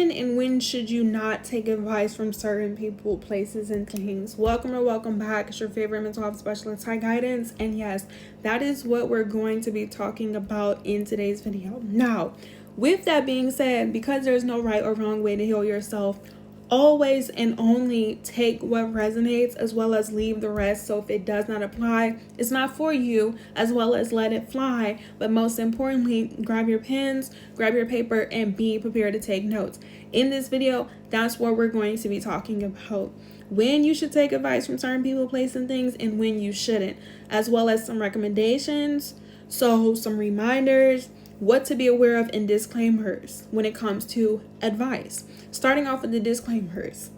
when and when should you not take advice from certain people, places, and things? Welcome or welcome back. It's your favorite mental health specialist, High Guidance. And yes, that is what we're going to be talking about in today's video. Now, with that being said, because there's no right or wrong way to heal yourself, always and only take what resonates as well as leave the rest. So if it does not apply, it's not for you, as well as let it fly. But most importantly, grab your pens, grab your paper, and be prepared to take notes. In this video, that's what we're going to be talking about. When you should take advice from certain people, places, and things, and when you shouldn't, as well as some recommendations, so some reminders, what to be aware of, and disclaimers when it comes to advice. Starting off with the disclaimers.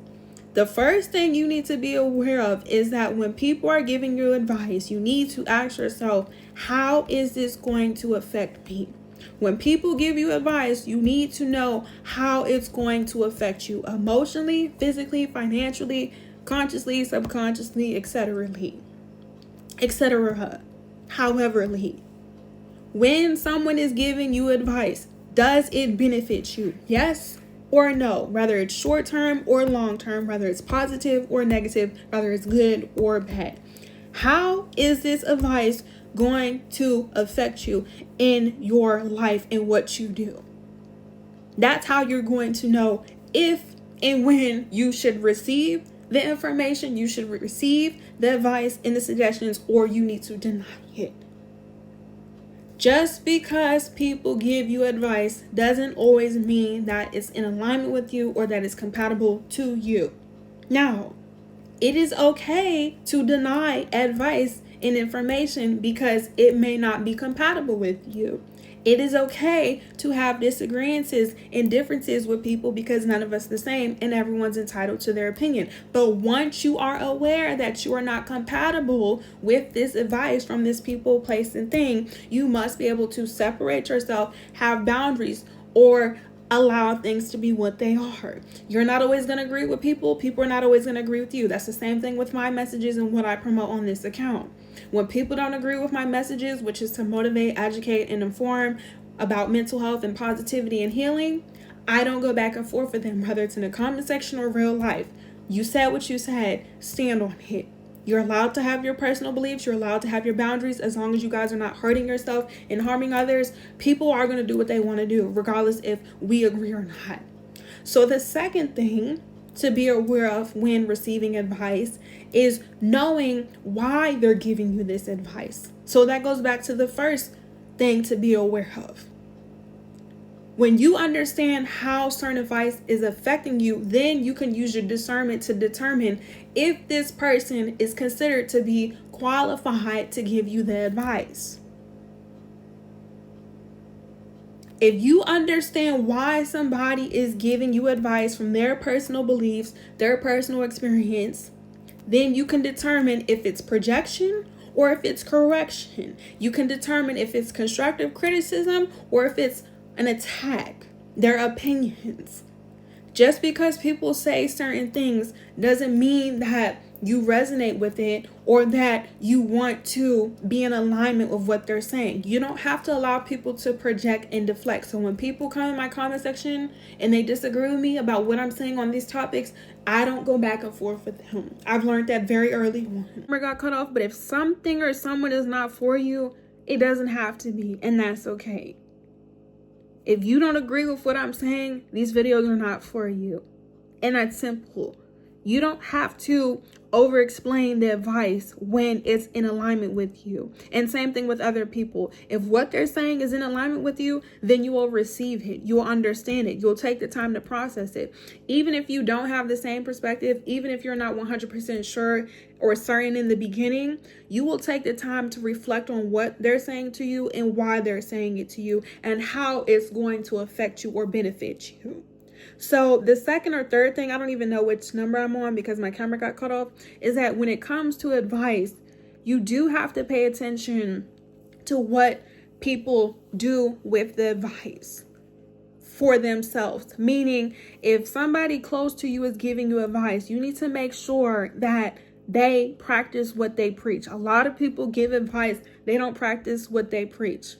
The first thing you need to be aware of is that when people are giving you advice, you need to ask yourself, how is this going to affect me? When people give you advice, you need to know how it's going to affect you emotionally, physically, financially, consciously, subconsciously, etc. Howeverly. When someone is giving you advice, does it benefit you? Yes or no? Whether it's short term or long term, whether it's positive or negative, whether it's good or bad. How is this advice going to affect you in your life and what you do? That's how you're going to know if and when you should receive the information, you should receive the advice and the suggestions, or you need to deny it. Just because people give you advice doesn't always mean that it's in alignment with you or that it's compatible to you. Now, it is okay to deny advice and information because it may not be compatible with you. It is okay to have disagreements and differences with people because none of us are the same and everyone's entitled to their opinion. But once you are aware that you are not compatible with this advice from this people, place, and thing, you must be able to separate yourself, have boundaries, or allow things to be what they are. You're not always going to agree with people. People are not always going to agree with you. That's the same thing with my messages and what I promote on this account. When people don't agree with my messages, which is to motivate, educate, and inform about mental health and positivity and healing, I don't go back and forth with them, whether it's in the comment section or real life. You said what you said. Stand on it. You're allowed to have your personal beliefs. You're allowed to have your boundaries as long as you guys are not hurting yourself and harming others. People are going to do what they want to do, regardless if we agree or not. So the second thing to be aware of when receiving advice is knowing why they're giving you this advice. So that goes back to the first thing to be aware of. When you understand how certain advice is affecting you, then you can use your discernment to determine if this person is considered to be qualified to give you the advice. If you understand why somebody is giving you advice from their personal beliefs, their personal experience, then you can determine if it's projection or if it's correction. You can determine if it's constructive criticism or if it's an attack, their opinions. Just because people say certain things doesn't mean that you resonate with it or that you want to be in alignment with what they're saying. You don't have to allow people to project and deflect. So when people come in my comment section and they disagree with me about what I'm saying on these topics, I don't go back and forth with them. I've learned that very early on. I got cut off, but if something or someone is not for you, it doesn't have to be, and that's okay. If you don't agree with what I'm saying, these videos are not for you. And that's simple. You don't have to over-explain the advice when it's in alignment with you. And same thing with other people. If what they're saying is in alignment with you, then you will receive it. You will understand it. You'll take the time to process it. Even if you don't have the same perspective, even if you're not 100% sure or certain in the beginning, you will take the time to reflect on what they're saying to you and why they're saying it to you and how it's going to affect you or benefit you. So the second or third thing, I don't even know which number I'm on because my camera got cut off, is that when it comes to advice, you do have to pay attention to what people do with the advice for themselves. Meaning, if somebody close to you is giving you advice, you need to make sure that they practice what they preach. A lot of people give advice, they don't practice what they preach.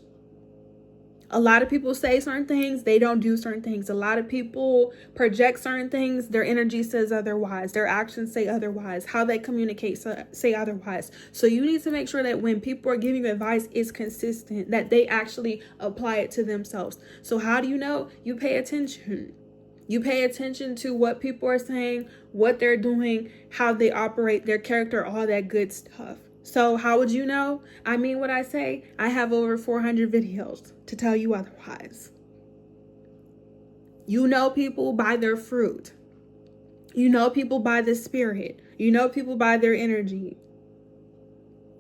A lot of people say certain things, they don't do certain things. A lot of people project certain things, their energy says otherwise. Their actions say otherwise. How they communicate say otherwise. So you need to make sure that when people are giving you advice, it's consistent, that they actually apply it to themselves. So how do you know? You pay attention. You pay attention to what people are saying, what they're doing, how they operate, their character, all that good stuff. So how would you know? I mean what I say. I have over 400 videos to tell you otherwise. You know people by their fruit. You know people by the spirit. You know people by their energy.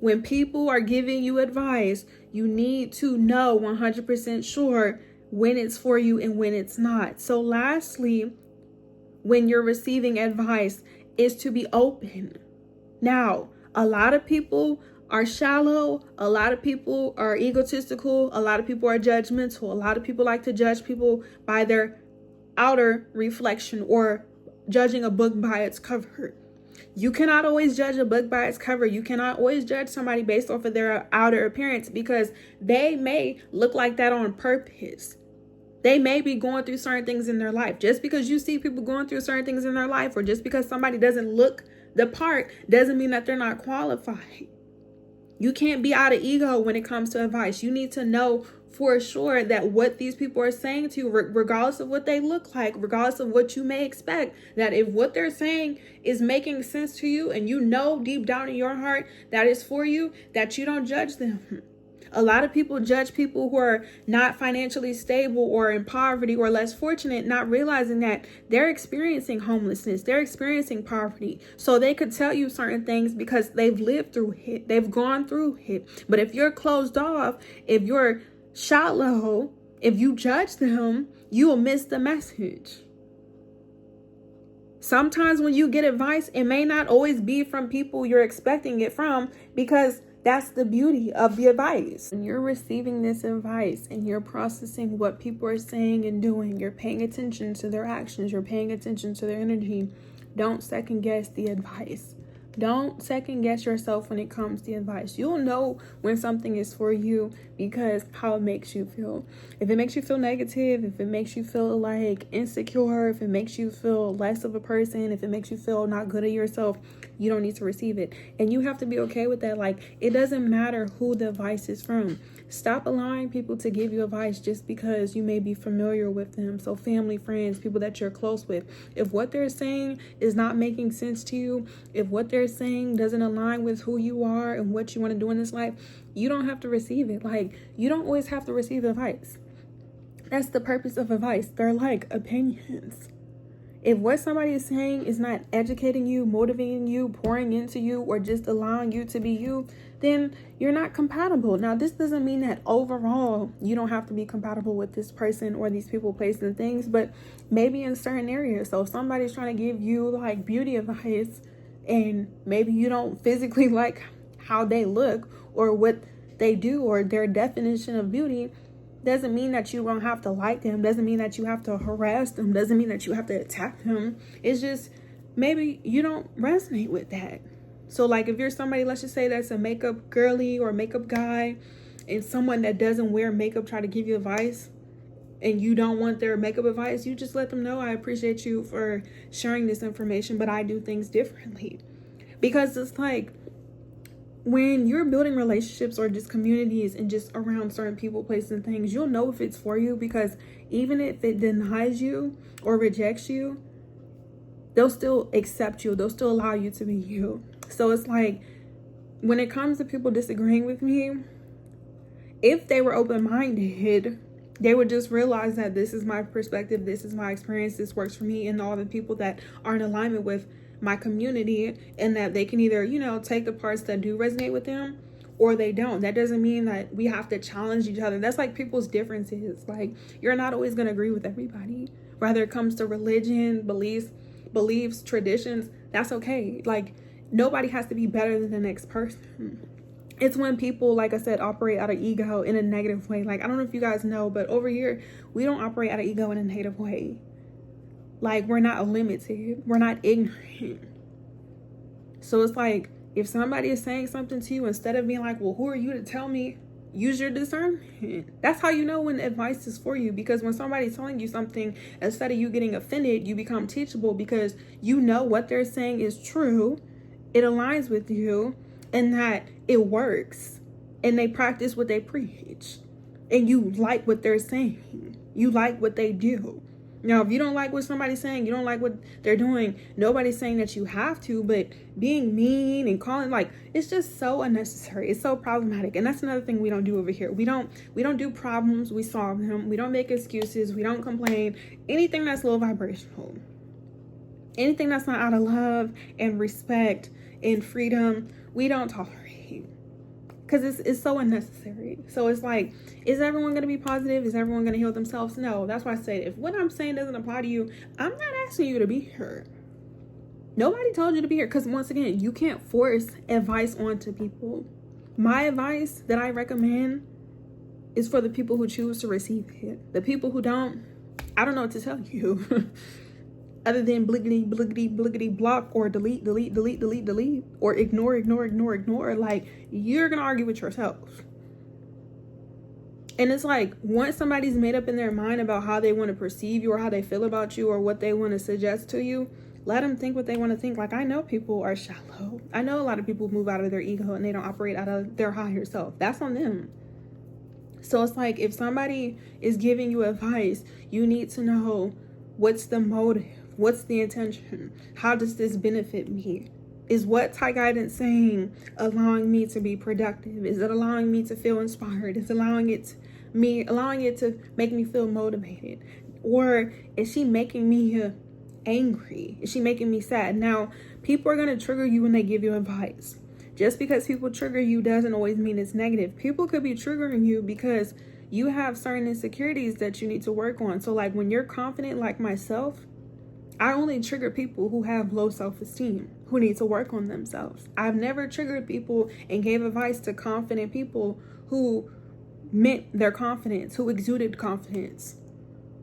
When people are giving you advice, you need to know 100% sure when it's for you and when it's not. So lastly, when you're receiving advice, is to be open. Now, a lot of people are shallow. A lot of people are egotistical. A lot of people are judgmental. A lot of people like to judge people by their outer reflection or judging a book by its cover. You cannot always judge a book by its cover. You cannot always judge somebody based off of their outer appearance, because they may look like that on purpose. They may be going through certain things in their life. Just because you see people going through certain things in their life, or just because somebody doesn't look the part, doesn't mean that they're not qualified. You can't be out of ego when it comes to advice. You need to know for sure that what these people are saying to you, regardless of what they look like, regardless of what you may expect, that if what they're saying is making sense to you and you know deep down in your heart that it's for you, that you don't judge them. A lot of people judge people who are not financially stable or in poverty or less fortunate, not realizing that they're experiencing homelessness, they're experiencing poverty. So they could tell you certain things because they've lived through it, they've gone through it. But if you're closed off, if you're shallow, if you judge them, you will miss the message. Sometimes when you get advice, it may not always be from people you're expecting it from, because that's the beauty of the advice. When you're receiving this advice and you're processing what people are saying and doing, you're paying attention to their actions, you're paying attention to their energy. Don't second guess the advice. Don't second guess yourself when it comes to advice. You'll know when something is for you because how it makes you feel. If it makes you feel negative, if it makes you feel like insecure, if it makes you feel less of a person, if it makes you feel not good at yourself, you don't need to receive it. And you have to be okay with that. Like, it doesn't matter who the advice is from. Stop allowing people to give you advice just because you may be familiar with them. So family, friends, people that you're close with. If what they're saying is not making sense to you, if what they're saying doesn't align with who you are and what you want to do in this life, you don't have to receive it. Like, you don't always have to receive advice. That's the purpose of advice. They're like opinions. If what somebody is saying is not educating you, motivating you, pouring into you, or just allowing you to be you, then you're not compatible. Now, this doesn't mean that overall you don't have to be compatible with this person or these people, places, and things, but maybe in certain areas. So if somebody's trying to give you like beauty advice and maybe you don't physically like how they look or what they do or their definition of beauty, doesn't mean that you don't have to like them, doesn't mean that you have to harass them, doesn't mean that you have to attack them. It's just maybe you don't resonate with that. So like if you're somebody, let's just say that's a makeup girly or makeup guy, and someone that doesn't wear makeup try to give you advice and you don't want their makeup advice, you just let them know, I appreciate you for sharing this information, but I do things differently. Because it's like, when you're building relationships or just communities and just around certain people, places, and things, you'll know if it's for you, because even if it denies you or rejects you, they'll still accept you. They'll still allow you to be you. So it's like, when it comes to people disagreeing with me, if they were open-minded, they would just realize that this is my perspective, this is my experience, this works for me, and all the people that are in alignment with my community, and that they can either, take the parts that do resonate with them or they don't. That doesn't mean that we have to challenge each other. That's like people's differences. Like, you're not always going to agree with everybody, whether it comes to religion, beliefs, traditions. That's okay. Like, nobody has to be better than the next person. It's when people, like I said, operate out of ego in a negative way. Like, I don't know if you guys know, but over here, we don't operate out of ego in a negative way. Like, we're not limited. We're not ignorant. So it's like, if somebody is saying something to you, instead of being like, well, who are you to tell me use your discernment. That's how you know when advice is for you, because when somebody's telling you something, instead of you getting offended, you become teachable because you know what they're saying is true, it aligns with you, and that it works, and they practice what they preach, and you like what they're saying, you like what they do. Now, if you don't like what somebody's saying, you don't like what they're doing, nobody's saying that you have to, but being mean and calling, like, it's just so unnecessary. It's so problematic. And that's another thing we don't do over here. We don't do problems, we solve them. We don't make excuses, we don't complain. Anything that's low vibrational, anything that's not out of love and respect and freedom, we don't tolerate. Because it's so unnecessary. So it's like, is everyone going to be positive? Is everyone going to heal themselves? No. That's why I say, if what I'm saying doesn't apply to you, I'm not asking you to be here. Nobody told you to be here. Because once again, you can't force advice onto people. My advice that I recommend is for the people who choose to receive it. The people who don't, I don't know what to tell you. Other than bliggity block or delete, or ignore. Like, you're gonna argue with yourself. And it's like, once somebody's made up in their mind about how they want to perceive you or how they feel about you or what they want to suggest to you, let them think what they want to think. Like, I know people are shallow. I know a lot of people move out of their ego and they don't operate out of their higher self. That's on them. So it's like, if somebody is giving you advice, you need to know what's the motive. What's the intention? How does this benefit me? Is what Thai guidance saying allowing me to be productive? Is it allowing me to feel inspired? Is it allowing it to make me feel motivated? Or is she making me angry? Is she making me sad? Now, people are going to trigger you when they give you advice. Just because people trigger you doesn't always mean it's negative. People could be triggering you because you have certain insecurities that you need to work on. So like, when you're confident like myself, I only trigger people who have low self-esteem, who need to work on themselves. I've never triggered people and gave advice to confident people who meant their confidence, who exuded confidence.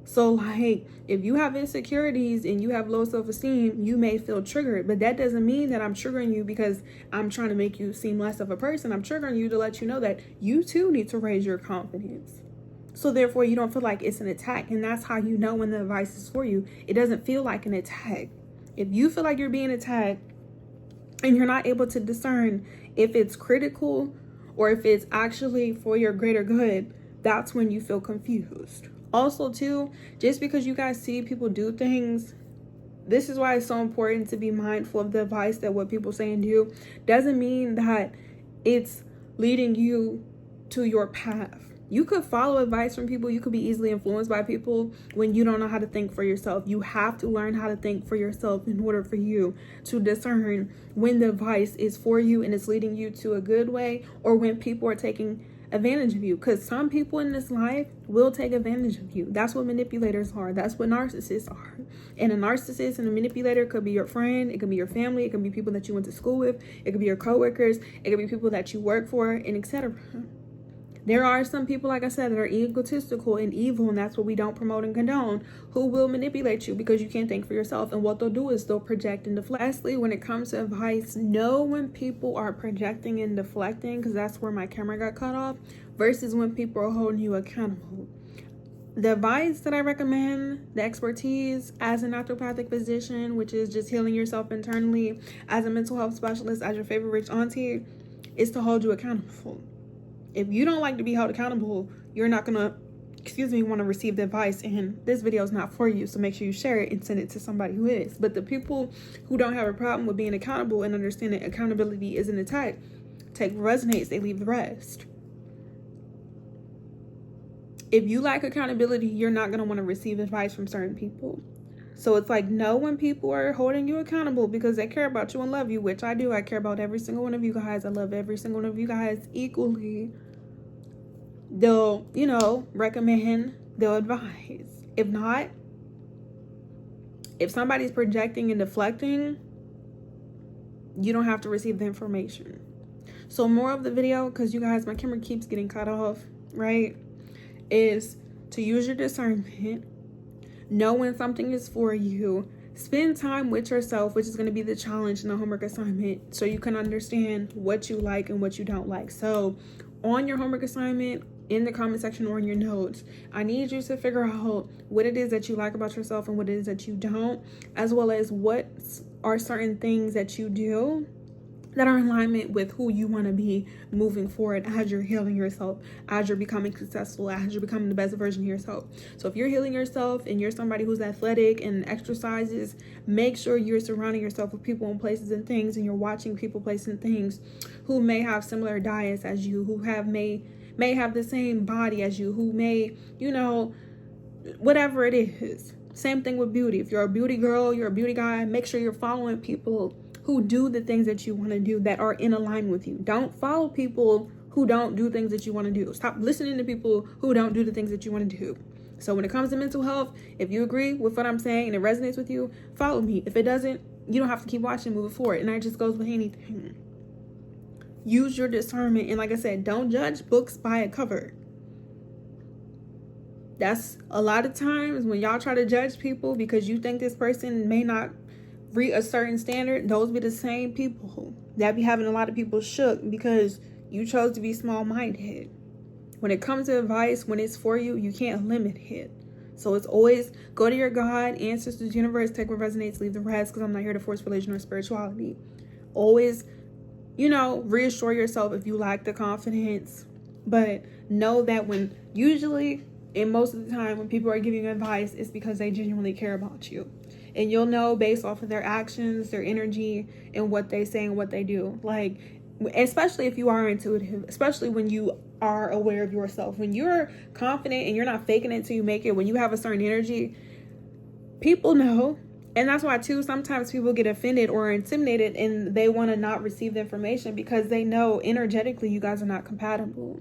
So like, if you have insecurities and you have low self-esteem, you may feel triggered, but that doesn't mean that I'm triggering you because I'm trying to make you seem less of a person. I'm triggering you to let you know that you too need to raise your confidence. So therefore, you don't feel like it's an attack. And that's how you know when the advice is for you. It doesn't feel like an attack. If you feel like you're being attacked and you're not able to discern if it's critical or if it's actually for your greater good, that's when you feel confused. Also, too, just because you guys see people do things, this is why it's so important to be mindful of the advice that what people say and do. Doesn't mean that it's leading you to your path. You could follow advice from people. You could be easily influenced by people when you don't know how to think for yourself. You have to learn how to think for yourself in order for you to discern when the advice is for you and it's leading you to a good way, or when people are taking advantage of you. Because some people in this life will take advantage of you. That's what manipulators are. That's what narcissists are. And a narcissist and a manipulator could be your friend. It could be your family. It could be people that you went to school with. It could be your coworkers. It could be people that you work for, and etc. There are some people, like I said, that are egotistical and evil, and that's what we don't promote and condone, who will manipulate you because you can't think for yourself. And what they'll do is they'll project and deflect. Lastly, when it comes to advice, know when people are projecting and deflecting, because that's where my camera got cut off, versus when people are holding you accountable. The advice that I recommend, the expertise as a naturopathic physician, which is just healing yourself internally, as a mental health specialist, as your favorite rich auntie, is to hold you accountable. If you don't like to be held accountable, you're not going to, want to receive the advice, and this video is not for you. So make sure you share it and send it to somebody who is. But the people who don't have a problem with being accountable and understand that accountability is an attack, take what resonates, they leave the rest. If you lack accountability, you're not going to want to receive advice from certain people. So it's like, know when people are holding you accountable because they care about you and love you, which I do. I care about every single one of you guys. I love every single one of you guys equally. They'll, recommend, they'll advise. If not, if somebody's projecting and deflecting, you don't have to receive the information. So more of the video, because you guys, my camera keeps getting cut off, right, is to use your discernment. Know when something is for you. Spend time with yourself, which is going to be the challenge and the homework assignment, so you can understand what you like and what you don't like. So on your homework assignment, in the comment section or in your notes, I need you to figure out what it is that you like about yourself and what it is that you don't, as well as what are certain things that you do that are in alignment with who you want to be moving forward as you're healing yourself, as you're becoming successful, as you're becoming the best version of yourself. So if you're healing yourself and you're somebody who's athletic and exercises, make sure you're surrounding yourself with people and places and things, and you're watching people, places, and things who may have similar diets as you, who may have the same body as you, who may, whatever it is. Same thing with beauty. If you're a beauty girl, you're a beauty guy, make sure you're following people who do the things that you want to do, that are in alignment with you. Don't follow people who don't do things that you want to do. Stop listening to people who don't do the things that you want to do. So when it comes to mental health, if you agree with what I'm saying and it resonates with you, follow me. If it doesn't, you don't have to keep watching, move it forward. And that just goes with anything. Use your discernment. And like I said, don't judge books by a cover. That's a lot of times when y'all try to judge people because you think this person may not reach a certain standard, those be the same people that be having a lot of people shook because you chose to be small-minded. When it comes to advice, when it's for you, you can't limit it. So it's always go to your God, ancestors, universe, take what resonates, leave the rest, because I'm not here to force religion or spirituality. Always, reassure yourself if you lack the confidence, but know that when usually and most of the time when people are giving you advice, it's because they genuinely care about you. And you'll know based off of their actions, their energy, and what they say and what they do. Like, especially if you are intuitive, especially when you are aware of yourself. When you're confident and you're not faking it till you make it, when you have a certain energy, people know. And that's why, too, sometimes people get offended or intimidated and they want to not receive the information because they know energetically you guys are not compatible.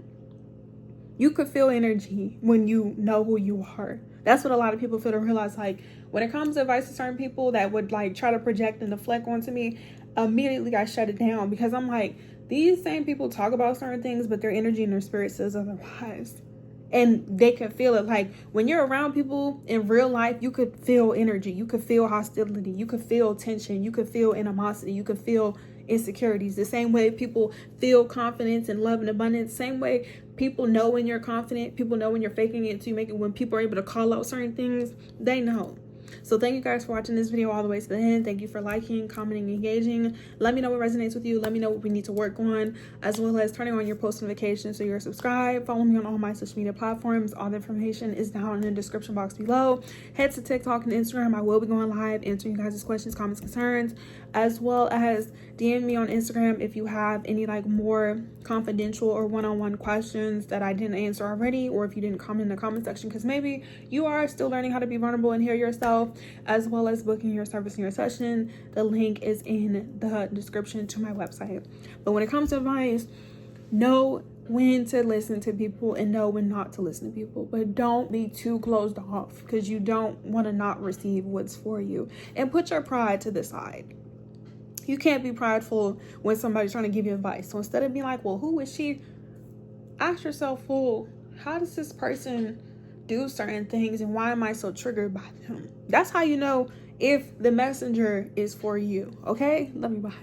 You could feel energy when you know who you are. That's what a lot of people feel to realize. Like, when it comes to advice to certain people that would try to project and deflect onto me, immediately I shut it down because I'm like, these same people talk about certain things, but their energy and their spirit says otherwise. And they can feel it. Like, when you're around people in real life, you could feel energy. You could feel hostility. You could feel tension. You could feel animosity. You could feel insecurities. The same way people feel confidence and love and abundance. Same way people know when you're confident. People know when you're faking it to make it. When people are able to call out certain things, they know. So thank you guys for watching this video all the way to the end. Thank you for liking, commenting, engaging. Let me know what resonates with you. Let me know what we need to work on, as well as turning on your post notifications so you're subscribed. Follow me on all my social media platforms. All the information is down in the description box below. Head to TikTok and Instagram. I will be going live answering you guys' questions, comments, concerns, as well as DM me on Instagram if you have any more confidential or one-on-one questions that I didn't answer already, or if you didn't comment in the comment section, because maybe you are still learning how to be vulnerable and heal yourself, as well as booking your service and your session. The link is in the description to my website. But when it comes to advice, know when to listen to people and know when not to listen to people, but don't be too closed off because you don't want to not receive what's for you. And put your pride to the side. You can't be prideful when somebody's trying to give you advice. So instead of being like, well, who is she? Ask yourself, well, how does this person do certain things and why am I so triggered by them? That's how you know if the messenger is for you. Okay? Love you. Bye.